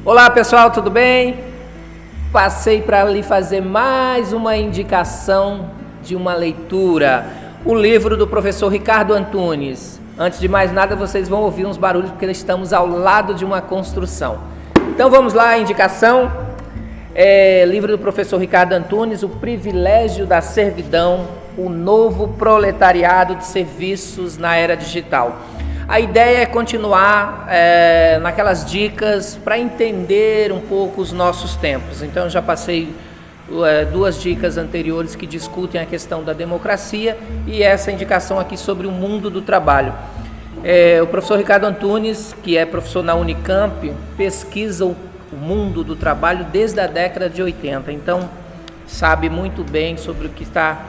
Olá pessoal, tudo bem? Passei para lhe fazer mais uma indicação de uma leitura, o livro do professor Ricardo Antunes. Antes de mais nada, vocês vão ouvir uns barulhos porque estamos ao lado de uma construção. Então vamos lá, a indicação, livro do professor Ricardo Antunes, O Privilégio da Servidão, o novo proletariado de serviços na era digital. A ideia é continuar naquelas dicas para entender um pouco os nossos tempos. Então, já passei duas dicas anteriores que discutem a questão da democracia e essa indicação aqui sobre o mundo do trabalho. O professor Ricardo Antunes, que é professor na Unicamp, pesquisa o mundo do trabalho desde a década de 80. Então, sabe muito bem sobre o que está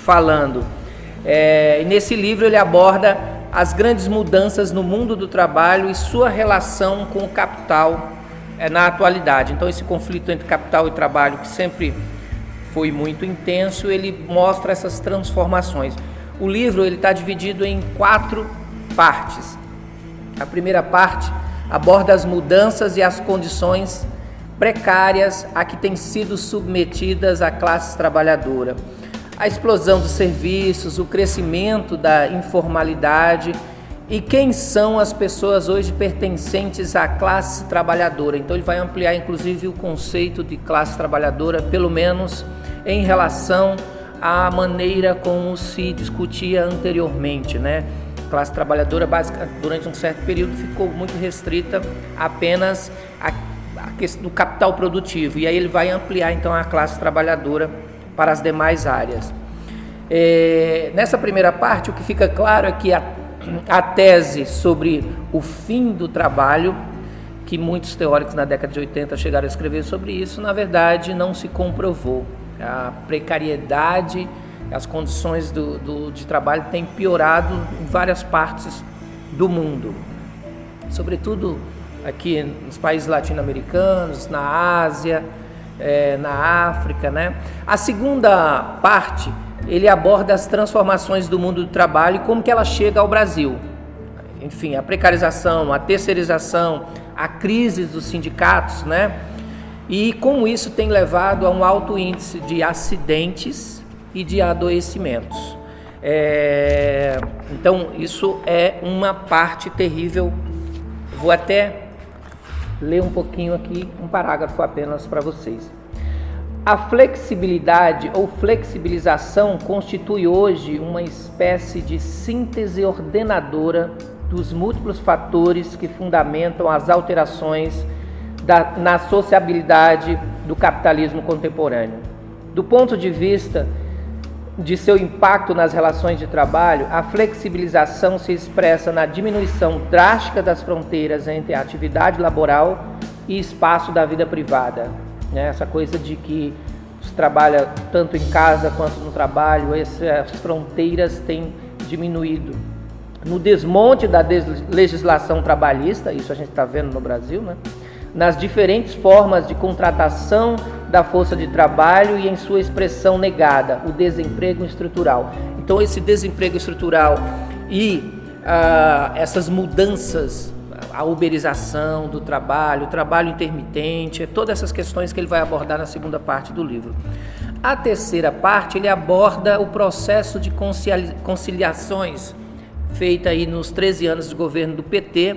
falando. E nesse livro ele aborda as grandes mudanças no mundo do trabalho e sua relação com o capital na atualidade. Então, esse conflito entre capital e trabalho, que sempre foi muito intenso, ele mostra essas transformações. O livro está dividido em 4 partes. A primeira parte aborda as mudanças e as condições precárias a que têm sido submetidas a classe trabalhadora. A explosão dos serviços, o crescimento da informalidade e quem são as pessoas hoje pertencentes à classe trabalhadora. Então ele vai ampliar inclusive o conceito de classe trabalhadora, pelo menos em relação à maneira como se discutia anteriormente, né? A classe trabalhadora durante um certo período ficou muito restrita apenas à questão do capital produtivo, e aí ele vai ampliar então a classe trabalhadora para as demais áreas. Nessa primeira parte, o que fica claro é que a tese sobre o fim do trabalho, que muitos teóricos na década de 80 chegaram a escrever sobre isso, na verdade não se comprovou. A precariedade, as condições de trabalho têm piorado em várias partes do mundo, sobretudo aqui nos países latino-americanos, na Ásia, na África, né? A segunda parte, ele aborda as transformações do mundo do trabalho e como que ela chega ao Brasil. Enfim, a precarização, a terceirização, a crise dos sindicatos, né? E como isso tem levado a um alto índice de acidentes e de adoecimentos. Então, isso é uma parte terrível. Vou até ler um pouquinho aqui, um parágrafo apenas para vocês. A flexibilidade ou flexibilização constitui hoje uma espécie de síntese ordenadora dos múltiplos fatores que fundamentam as alterações na sociabilidade do capitalismo contemporâneo. Do ponto de vista de seu impacto nas relações de trabalho, a flexibilização se expressa na diminuição drástica das fronteiras entre a atividade laboral e espaço da vida privada. Essa coisa de que se trabalha tanto em casa quanto no trabalho, essas fronteiras têm diminuído. No desmonte da legislação trabalhista, isso a gente está vendo no Brasil, né? Nas diferentes formas de contratação da força de trabalho e em sua expressão negada, o desemprego estrutural. Então, esse desemprego estrutural e essas mudanças, a uberização do trabalho, o trabalho intermitente, todas essas questões que ele vai abordar na segunda parte do livro. A terceira parte, ele aborda o processo de conciliações feita aí nos 13 anos de governo do PT,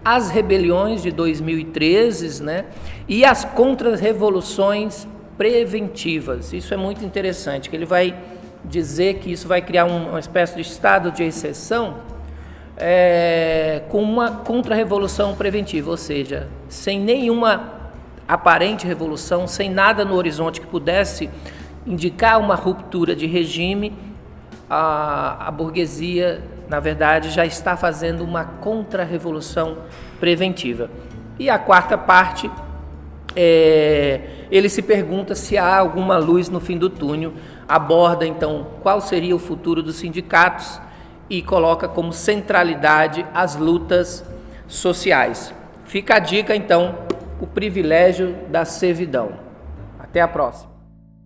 as rebeliões de 2013, né, e as contra-revoluções preventivas. Isso é muito interessante, que ele vai dizer que isso vai criar uma espécie de estado de exceção com uma contra-revolução preventiva, ou seja, sem nenhuma aparente revolução, sem nada no horizonte que pudesse indicar uma ruptura de regime, a burguesia, na verdade, já está fazendo uma contra-revolução preventiva. E a quarta parte, ele se pergunta se há alguma luz no fim do túnel, aborda então qual seria o futuro dos sindicatos e coloca como centralidade as lutas sociais. Fica a dica então, O Privilégio da Servidão. Até a próxima.